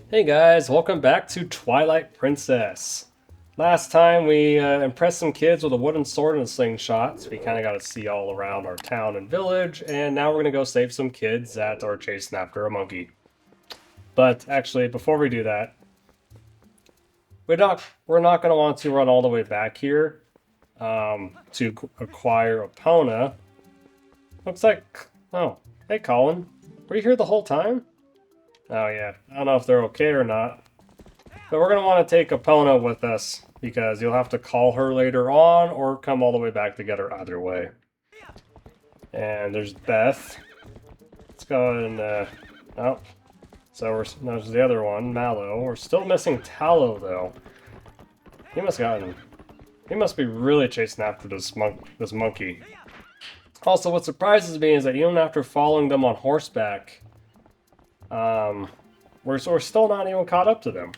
Hey guys, welcome back to Twilight Princess. Last time we impressed some kids with a wooden sword and a slingshot, so we kind of got to see all around our town and village, and now we're going to go save some kids that are chasing after a monkey. But actually, before we do that, we're not going to want to run all the way back here to acquire Epona. Looks like, oh, hey Colin, were you here the whole time? Oh yeah, I don't know if they're okay or not. But we're going to want to take Epona with us because you'll have to call her later on or come all the way back to get her either way. And there's Beth. Let's go and, oh. So there's the other one, Mallow. We're still missing Talo though. He must be really chasing after this monkey. Also, what surprises me is that even after following them on horseback, we're still not even caught up to them.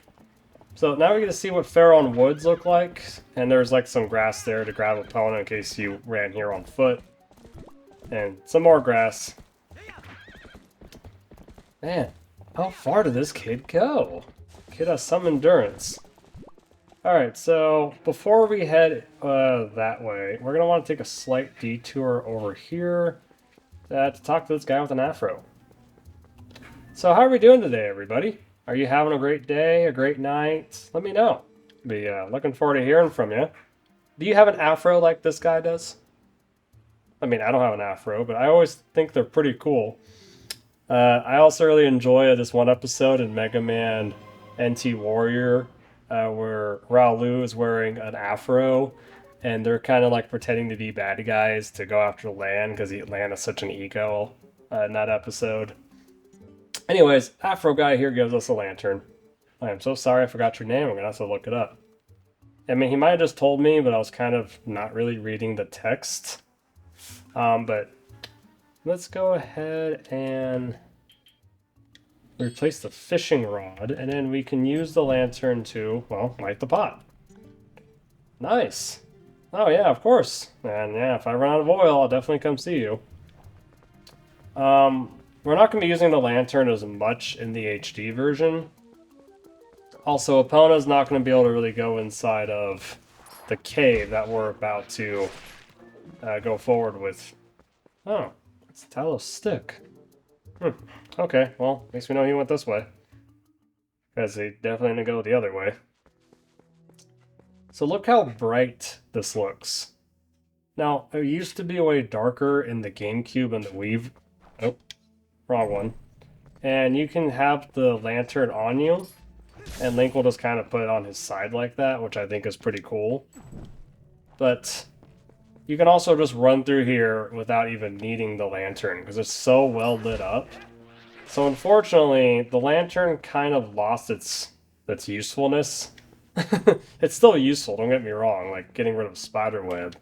So now we get to see what Faron Woods look like, and there's like some grass there to grab Epona in case you ran here on foot. And some more grass. Man, how far did this kid go? Kid has some endurance. Alright, so before we head that way, we're going to want to take a slight detour over here to talk to this guy with an afro. So how are we doing today, everybody? Are you having a great day, a great night? Let me know. Be looking forward to hearing from you. Do you have an afro like this guy does? I mean, I don't have an afro, but I always think they're pretty cool. I also really enjoy this one episode in Mega Man NT Warrior where Raulu is wearing an afro and they're kind of like pretending to be bad guys to go after Lan because Lan is such an ego in that episode. Anyways, Afro guy here gives us a lantern. I am so sorry I forgot your name. I'm going to have to look it up. I mean, he might have just told me, but I was kind of not really reading the text. But let's go ahead and replace the fishing rod, and then we can use the lantern to, well, light the pot. Nice. Oh, yeah, of course. And yeah, if I run out of oil, I'll definitely come see you. We're not going to be using the lantern as much in the HD version. Also, Epona's not going to be able to really go inside of the cave that we're about to go forward with. Oh, it's Talo's stick. Okay, well, at least we know he went this way. Because he definitely didn't go the other way. So look how bright this looks. Now, it used to be way darker in the GameCube and the Wii. Oh. Wrong one. And you can have the lantern on you, and Link will just kind of put it on his side like that, which I think is pretty cool. But you can also just run through here without even needing the lantern, because it's so well lit up. So unfortunately, the lantern kind of lost its usefulness. It's still useful, don't get me wrong, like getting rid of spiderweb.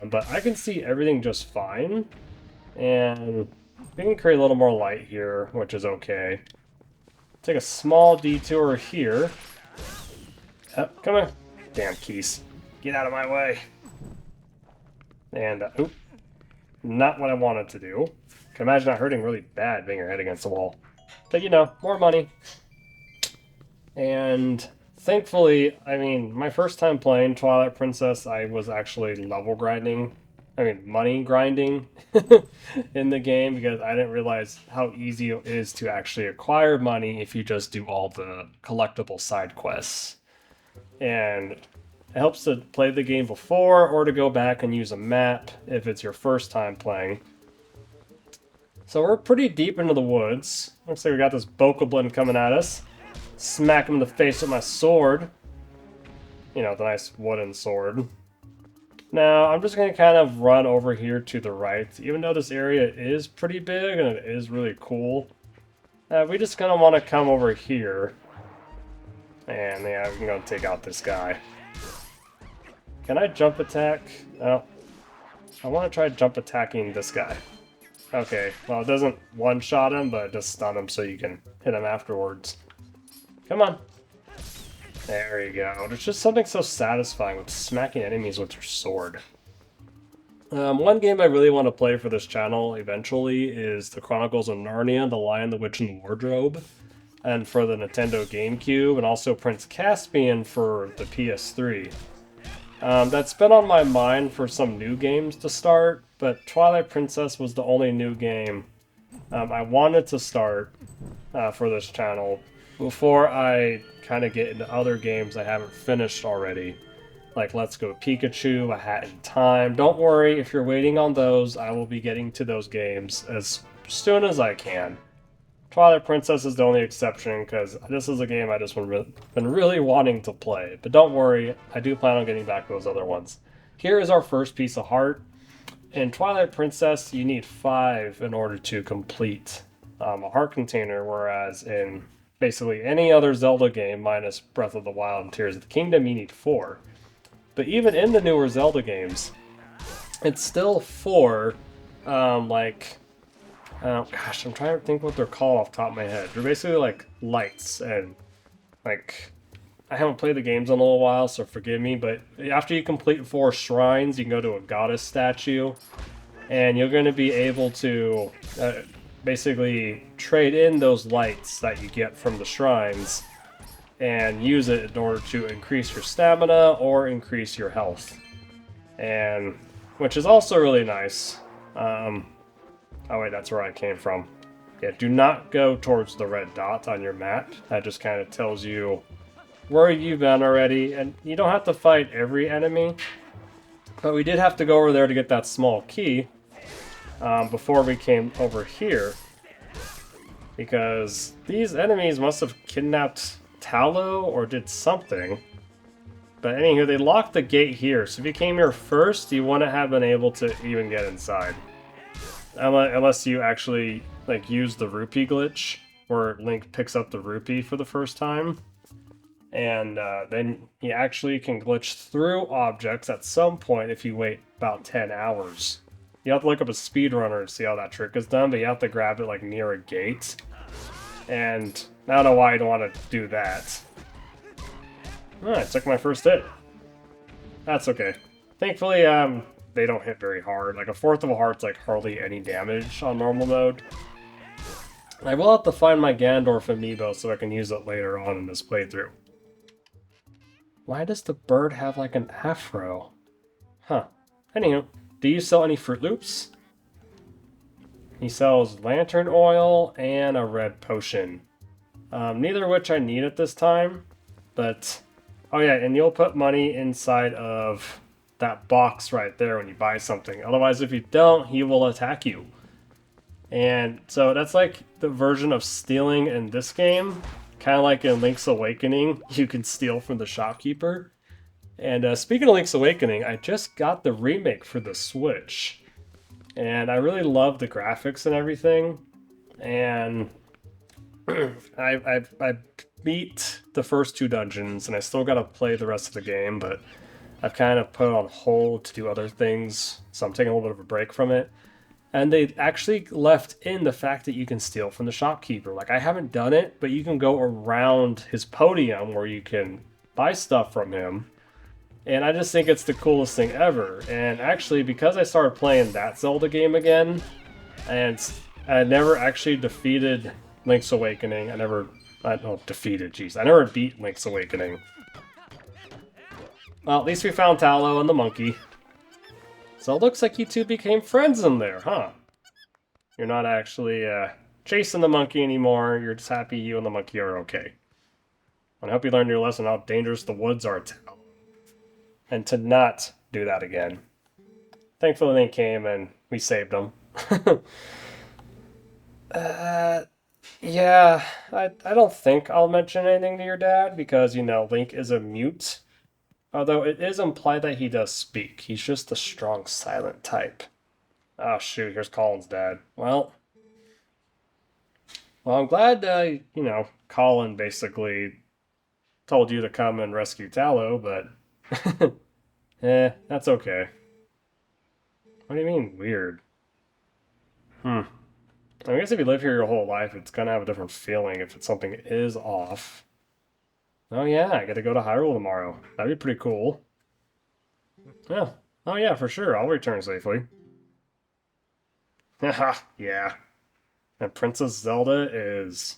But I can see everything just fine, and we can create a little more light here, which is okay. Take a small detour here. Come on. Damn keys. Get out of my way. And, oop. Not what I wanted to do. Can imagine that hurting really bad being your head against the wall. But, you know, more money. And thankfully, I mean, my first time playing Twilight Princess, I was actually level grinding. I mean, money grinding in the game because I didn't realize how easy it is to actually acquire money if you just do all the collectible side quests. And it helps to play the game before or to go back and use a map if it's your first time playing. So we're pretty deep into the woods. Looks like we got this bokoblin coming at us. Smack him in the face with my sword. You know, the nice wooden sword. Now, I'm just going to kind of run over here to the right. Even though this area is pretty big and it is really cool, we just kind of want to come over here. And yeah, we're going to take out this guy. Can I jump attack? Oh, I want to try jump attacking this guy. Okay, well it doesn't one-shot him, but it does stun him so you can hit him afterwards. Come on. There you go. There's just something so satisfying with smacking enemies with your sword. One game I really want to play for this channel eventually is The Chronicles of Narnia, The Lion, the Witch, and the Wardrobe. and for the Nintendo GameCube, and also Prince Caspian for the PS3. That's been on my mind for some new games to start, but Twilight Princess was the only new game I wanted to start for this channel before I kind of get into other games I haven't finished already. Like Let's Go Pikachu, A Hat in Time. Don't worry, if you're waiting on those, I will be getting to those games as soon as I can. Twilight Princess is the only exception, because this is a game I just been really wanting to play. But don't worry, I do plan on getting back to those other ones. Here is our first piece of heart. In Twilight Princess, you need 5 in order to complete a heart container, whereas in basically any other Zelda game, minus Breath of the Wild and Tears of the Kingdom, you need 4. But even in the newer Zelda games, it's still 4, gosh, I'm trying to think what they're called off the top of my head. They're basically like lights, and like, I haven't played the games in a little while, so forgive me, but after you complete 4 shrines, you can go to a goddess statue, and you're going to be able to basically trade in those lights that you get from the shrines and use it in order to increase your stamina or increase your health. And which is also really nice. Oh wait, that's where I came from. Yeah, do not go towards the red dot on your map. That just kind of tells you where you've been already, and you don't have to fight every enemy. But we did have to go over there to get that small key before we came over here, because these enemies must have kidnapped Talo or did something. But anywho, they locked the gate here, so if you came here first, you wouldn't have been able to even get inside. Unless you actually like use the rupee glitch, where Link picks up the rupee for the first time. And then he actually can glitch through objects at some point if you wait about 10 hours. You have to look up a speedrunner to see how that trick is done, but you have to grab it like near a gate. And I don't know why you don't want to do that. Oh, I took my first hit. That's okay. Thankfully, they don't hit very hard. Like, 1/4 of a heart's like hardly any damage on normal mode. I will have to find my Ganondorf amiibo so I can use it later on in this playthrough. Why does the bird have like an afro? Huh. Anywho, do you sell any Fruit Loops? He sells lantern oil and a red potion. Neither of which I need at this time, but... Oh yeah, and you'll put money inside of that box right there when you buy something. Otherwise, if you don't, he will attack you. And so that's like the version of stealing in this game. Kind of like in Link's Awakening, you can steal from the shopkeeper. And speaking of Link's Awakening, I just got the remake for the Switch. And I really love the graphics and everything. And I beat the first 2 dungeons, and I still got to play the rest of the game, but I've kind of put it on hold to do other things, so I'm taking a little bit of a break from it. And they actually left in the fact that you can steal from the shopkeeper. Like, I haven't done it, but you can go around his podium where you can buy stuff from him. And I just think it's the coolest thing ever. And actually, because I started playing that Zelda game again, and I never actually defeated Link's Awakening. I never beat Link's Awakening. Well, at least we found Talo and the monkey. So it looks like you two became friends in there, huh? You're not actually chasing the monkey anymore. You're just happy you and the monkey are okay. And I hope you learned your lesson how dangerous the woods are, Talo. And to not do that again. Thankfully they came and we saved them. Yeah, I don't think I'll mention anything to your dad because, you know, Link is a mute. Although it is implied that he does speak. He's just a strong silent type. Oh shoot, here's Colin's dad. Well, I'm glad, you know, Colin basically told you to come and rescue Talo, but... that's okay. What do you mean, weird? I guess if you live here your whole life, it's gonna have a different feeling if it's something is off. Oh yeah, I gotta go to Hyrule tomorrow. That'd be pretty cool. Yeah. Oh yeah, for sure. I'll return safely. Haha, yeah. And Princess Zelda is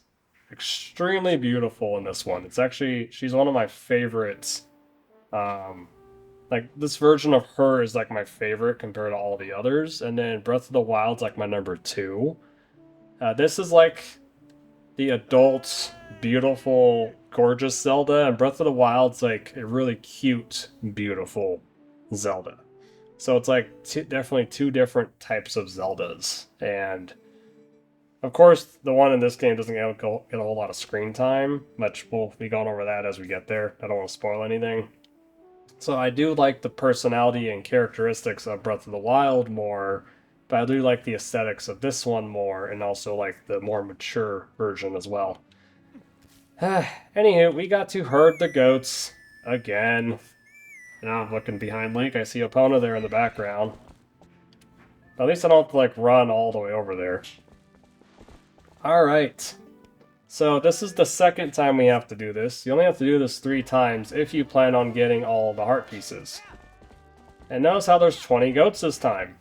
extremely beautiful in this one. It's actually, she's one of my favorites. Like, this version of her is like my favorite compared to all the others. And then Breath of the Wild's like my number 2. This is like the adult, beautiful, gorgeous Zelda, and Breath of the Wild's like a really cute, beautiful Zelda. So it's like definitely two different types of Zeldas. And of course, the one in this game doesn't get a whole lot of screen time, much we'll be going over that as we get there. I don't want to spoil anything. So I do like the personality and characteristics of Breath of the Wild more, but I do like the aesthetics of this one more, and also like the more mature version as well. Anywho, we got to herd the goats again. Now I'm looking behind Link, I see Epona there in the background. At least I don't have to like run all the way over there. Alright. So this is the second time we have to do this. You only have to do this 3 times if you plan on getting all the heart pieces. And notice how there's 20 goats this time.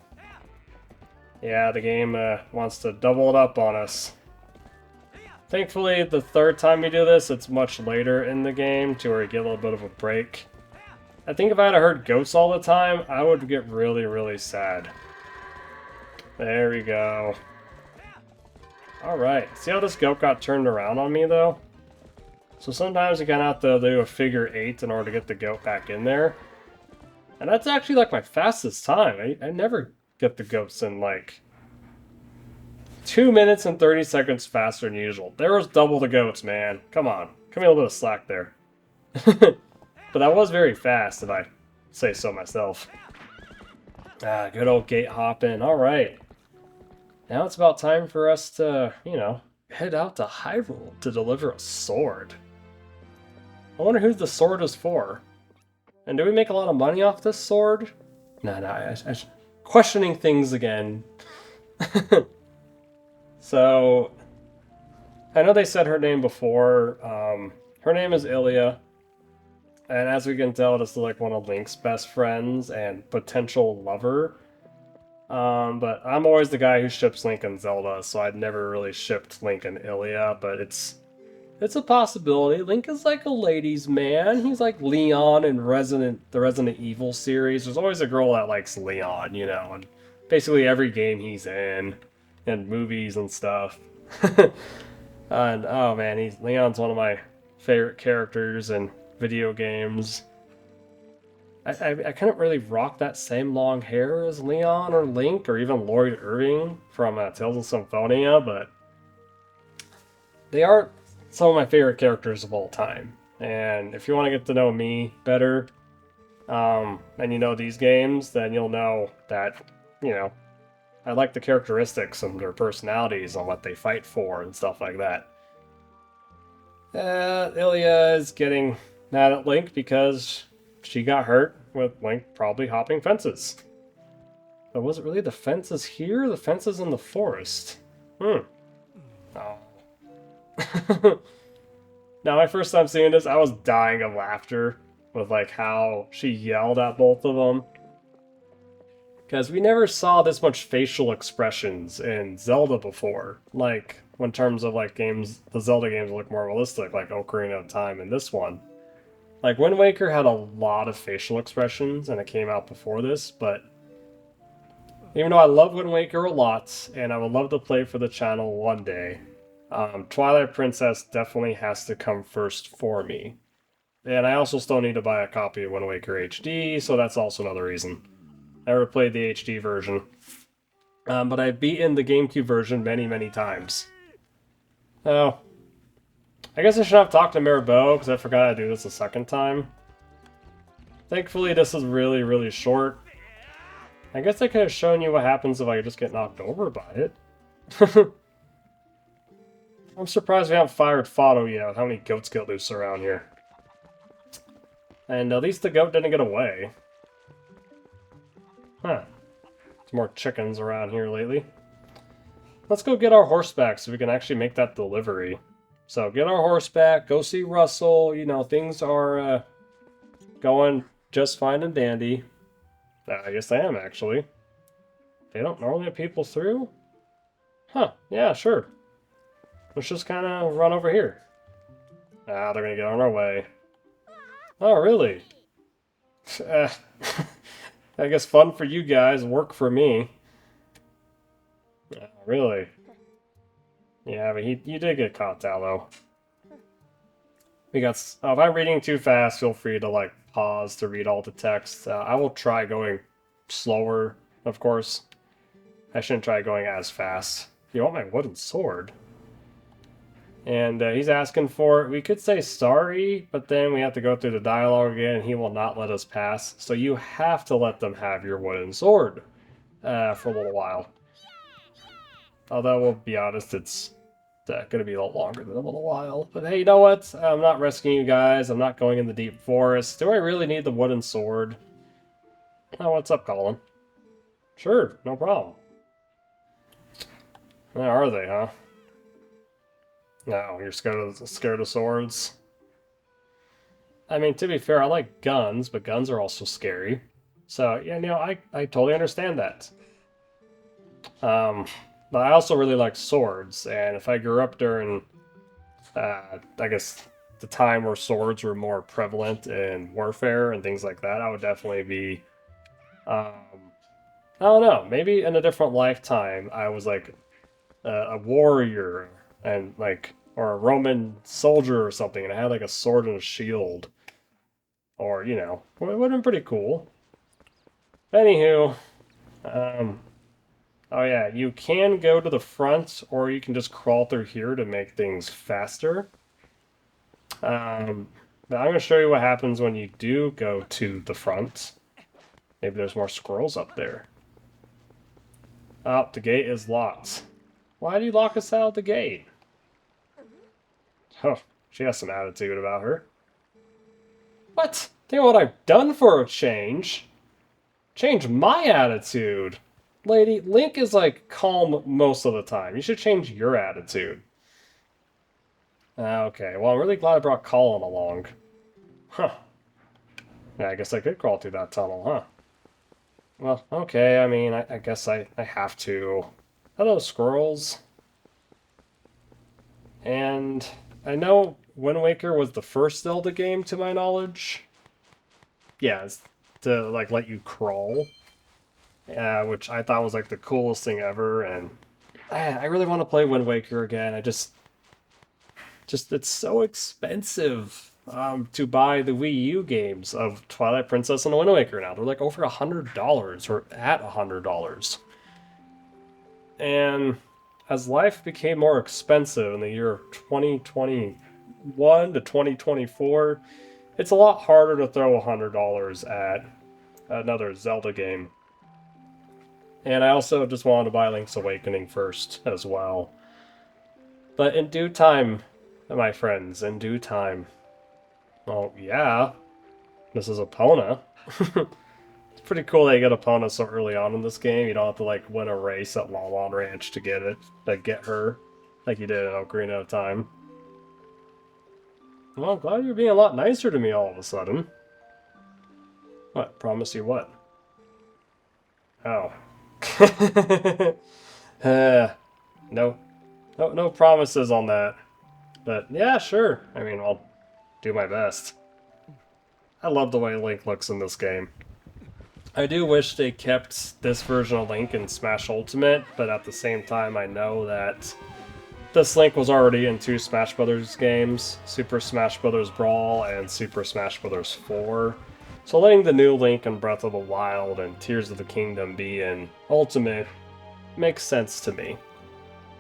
Yeah, the game wants to double it up on us. Thankfully, the 3rd time we do this, it's much later in the game to where you get a little bit of a break. I think if I had heard goats all the time, I would get really, really sad. There we go. Alright, see how this goat got turned around on me, though? So sometimes you kind of have to do a figure 8 in order to get the goat back in there. And that's actually, like, my fastest time. I never get the goats in, like, 2 minutes and 30 seconds faster than usual. There was double the goats, man. Come on. Give me a little bit of slack there. But that was very fast, if I say so myself. Ah, good old gate hopping. Alright. Now it's about time for us to, you know, head out to Hyrule to deliver a sword. I wonder who the sword is for. And do we make a lot of money off this sword? No, I questioning things again. So, I know they said her name before. Her name is Ilia. And as we can tell, this is like one of Link's best friends and potential lover. But I'm always the guy who ships Link and Zelda, so I'd never really shipped Link and Ilia, but it's a possibility. Link is like a ladies' man. He's like Leon in the Resident Evil series. There's always a girl that likes Leon, you know, and basically every game he's in, and movies and stuff. And oh man, Leon's one of my favorite characters in video games. I couldn't really rock that same long hair as Leon or Link or even Lloyd Irving from Tales of Symphonia, but they are some of my favorite characters of all time. And if you want to get to know me better, and you know these games, then you'll know that, you know, I like the characteristics and their personalities and what they fight for and stuff like that. Ilia is getting mad at Link because she got hurt with Link probably hopping fences. But was it really the fences here or the fences in the forest? Oh. Now, my first time seeing this, I was dying of laughter with like how she yelled at both of them. Because we never saw this much facial expressions in Zelda before. Like, in terms of like games, the Zelda games look more realistic, like Ocarina of Time and this one. Like, Wind Waker had a lot of facial expressions, and it came out before this, but even though I love Wind Waker a lot, and I would love to play for the channel one day, Twilight Princess definitely has to come first for me. And I also still need to buy a copy of Wind Waker HD, so that's also another reason. I never played the HD version. But I've beaten the GameCube version many, many times. Oh. I guess I should have talked to Maribel, because I forgot to do this a second time. Thankfully, this is really, really short. I guess I could have shown you what happens if I just get knocked over by it. I'm surprised we haven't fired Fado yet with how many goats get loose around here. And at least the goat didn't get away. Huh. There's more chickens around here lately. Let's go get our horse back so we can actually make that delivery. So get our horse back, go see Russell, you know, things are going just fine and dandy. I guess I am, actually. They don't normally have people through? Huh, yeah, sure. Let's just kind of run over here. Ah, they're gonna get on our way. Oh, really? Uh, I guess fun for you guys, work for me. Really? Yeah, but you did get caught, Talo. We got. If I'm reading too fast, feel free to like pause to read all the text. I will try going slower, of course. I shouldn't try going as fast. You want my wooden sword? And he's asking for it. We could say sorry, but then we have to go through the dialogue again, and he will not let us pass. So you have to let them have your wooden sword for a little while. Although, we'll be honest, it's going to be a little longer than a little while. But hey, you know what? I'm not rescuing you guys. I'm not going in the deep forest. Do I really need the wooden sword? Oh, what's up, Colin? Sure, no problem. Where are they, huh? No, you're scared of swords? I mean, to be fair, I like guns, but guns are also scary. So, yeah, I totally understand that. But I also really like swords, and if I grew up during, I guess, the time where swords were more prevalent in warfare and things like that, I would definitely be, I don't know, maybe in a different lifetime, I was like a warrior and like, or a Roman soldier or something, and I had like a sword and a shield. Or, it would have been pretty cool. Anywho, oh yeah, you can go to the front, or you can just crawl through here to make things faster. But I'm going to show you what happens when you do go to the front. Maybe there's more squirrels up there. Oh, the gate is locked. Why do you lock us out of the gate? Oh, she has some attitude about her. What? Think of what I've done for a change. Change my attitude. Lady, Link is like calm most of the time. You should change your attitude. Okay, well, I'm really glad I brought Colin along. Huh. Yeah, I guess I could crawl through that tunnel, huh? Well, okay, I mean, I guess I have to. Hello, squirrels. And I know Wind Waker was the first Zelda game, to my knowledge. Yeah, it's to, like, let you crawl. Which I thought was, like, the coolest thing ever, and I really want to play Wind Waker again. It's so expensive to buy the Wii U games of Twilight Princess and Wind Waker now. They're like over $100 or at $100. And as life became more expensive in the year of 2021 to 2024, it's a lot harder to throw $100 at another Zelda game. And I also just wanted to buy Link's Awakening first as well. But in due time, my friends, in due time. Oh, yeah. This is Epona. It's pretty cool that you get Epona so early on in this game. You don't have to, like, win a race at Lon Lon Ranch to get it. To get her. Like you did in Ocarina of Time. Well, I'm glad you're being a lot nicer to me all of a sudden. What? Promise you what? Oh. No promises on that. But yeah, sure. I mean, I'll do my best. I love the way Link looks in this game. I do wish they kept this version of Link in Smash Ultimate, but at the same time I know that this Link was already in two Smash Brothers games, Super Smash Bros. Brawl and Super Smash Bros. 4. So letting the new Link in Breath of the Wild and Tears of the Kingdom be in Ultimate makes sense to me.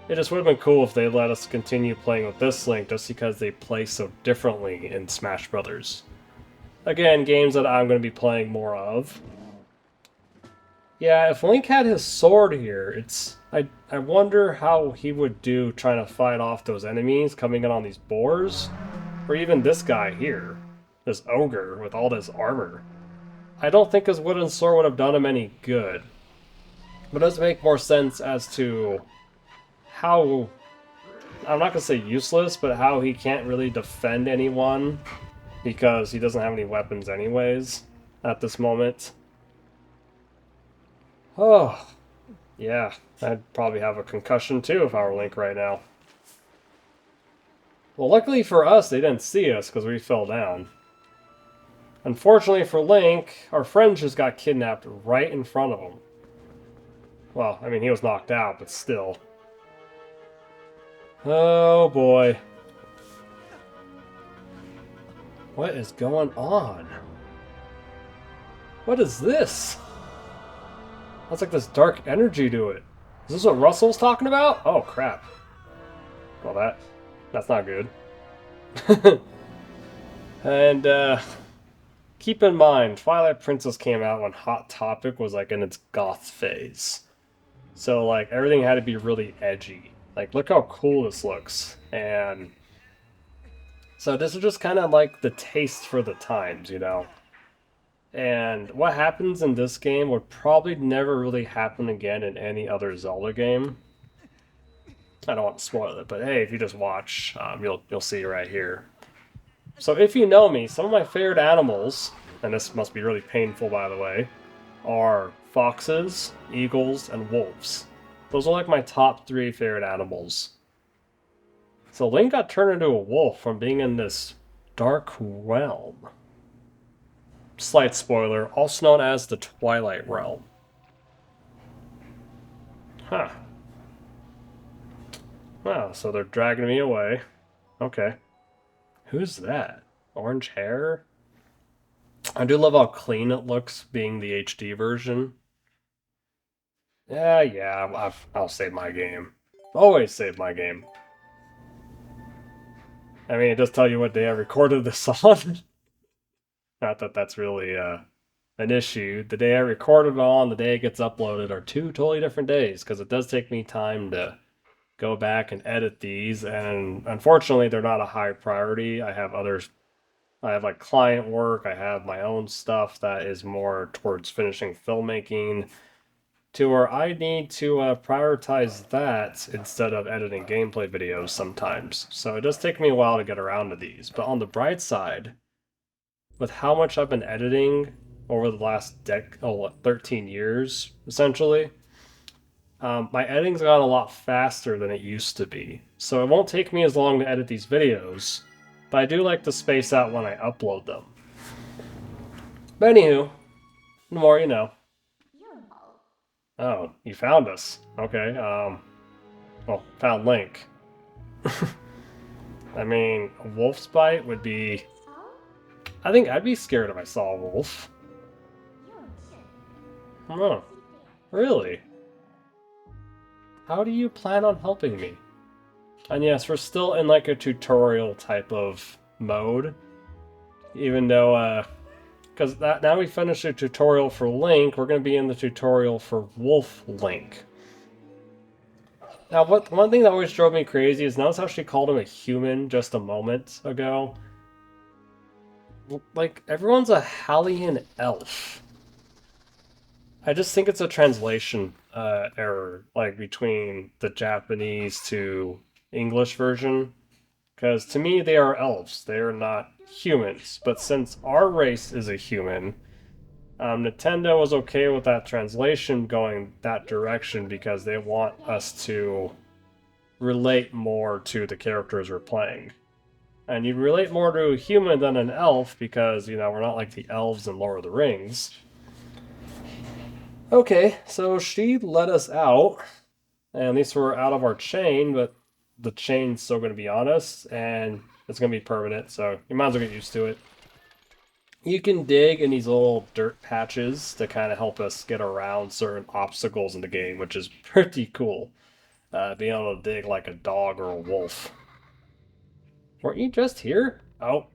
It just would have been cool if they let us continue playing with this Link just because they play so differently in Smash Brothers. Again, games that I'm going to be playing more of. Yeah, if Link had his sword here, I wonder how he would do trying to fight off those enemies coming in on these boars. Or even this guy here. This ogre with all this armor. I don't think his wooden sword would have done him any good. But it does make more sense as to how, I'm not going to say useless, but how he can't really defend anyone because he doesn't have any weapons anyways at this moment. Oh, yeah, I'd probably have a concussion too if I were Link right now. Well, luckily for us, they didn't see us because we fell down. Unfortunately for Link, our friend just got kidnapped right in front of him. Well, I mean, he was knocked out, but still. Oh boy. What is going on? What is this? That's like this dark energy to it. Is this what Russell's talking about? Oh crap. Well, that's not good. And keep in mind, Twilight Princess came out when Hot Topic was like in its goth phase. So like everything had to be really edgy. Like look how cool this looks. And so this is just kind of like the taste for the times, you know. And what happens in this game would probably never really happen again in any other Zelda game. I don't want to spoil it, but hey, if you just watch, you'll see right here. So if you know me, some of my favorite animals, and this must be really painful by the way, are foxes, eagles, and wolves. Those are like my top 3 favorite animals. So Link got turned into a wolf from being in this dark realm. Slight spoiler, also known as the Twilight Realm. Huh. Wow, so they're dragging me away. Okay. Who's that? Orange hair? I do love how clean it looks being the HD version. Yeah, I'll save my game. Always save my game. I mean, it does tell you what day I recorded this on. Not that that's really an issue. The day I recorded it on, the day it gets uploaded are 2 totally different days, because it does take me time to go back and edit these, and unfortunately they're not a high priority. I have others. I have like client work, I have my own stuff that is more towards finishing filmmaking, to where I need to prioritize that instead of editing gameplay videos sometimes. So it does take me a while to get around to these. But on the bright side, with how much I've been editing over the last 13 years, essentially, my editing's gotten a lot faster than it used to be. So it won't take me as long to edit these videos, but I do like to space out when I upload them. But anywho, the more you know. Oh, you found us. Okay, well, found Link. I mean, a wolf's bite would be... I think I'd be scared if I saw a wolf. Huh. Really? How do you plan on helping me? And yes, we're still in like a tutorial type of mode. Even though, because now we finished the tutorial for Link, we're going to be in the tutorial for Wolf Link. Now, one thing that always drove me crazy is notice how she called him a human just a moment ago? Like, everyone's a Hallian elf. I just think it's a translation error, like between the Japanese to English version. Because to me, they are elves. They are not humans. But since our race is a human, Nintendo was okay with that translation going that direction because they want us to relate more to the characters we're playing. And you relate more to a human than an elf because, you know, we're not like the elves in Lord of the Rings. Okay, so she let us out, and at least we're out of our chain, but the chain's still going to be on us, and it's going to be permanent, so you might as well get used to it. You can dig in these little dirt patches to kind of help us get around certain obstacles in the game, which is pretty cool. Being able to dig like a dog or a wolf. Weren't you just here? Oh.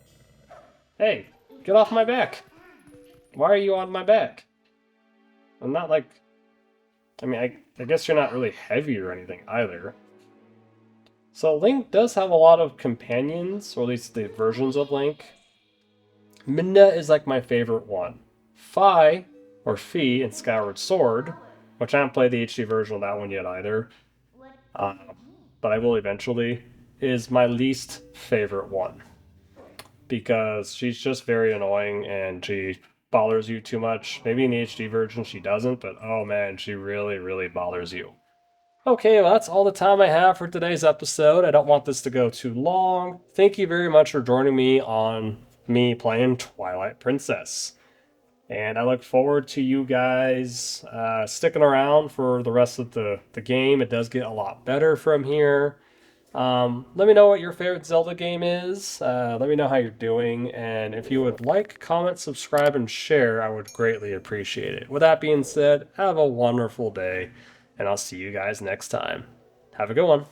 Hey, get off my back. Why are you on my back? I'm not like... I mean, I guess you're not really heavy or anything either. So Link does have a lot of companions, or at least the versions of Link. Midna is like my favorite one. Fi, or Fi in Skyward Sword, which I haven't played the HD version of that one yet either, but I will eventually, is my least favorite one. Because she's just very annoying and she bothers you too much. Maybe in the HD version she doesn't, but oh man, she really, really bothers you. Okay, well, that's all the time I have for today's episode. I don't want this to go too long. Thank you very much for joining me on me playing Twilight Princess. And I look forward to you guys sticking around for the rest of the game. It does get a lot better from here. Let me know what your favorite Zelda game is. Let me know how you're doing. And if you would like, comment, subscribe, and share, I would greatly appreciate it. With that being said, have a wonderful day, and I'll see you guys next time. Have a good one.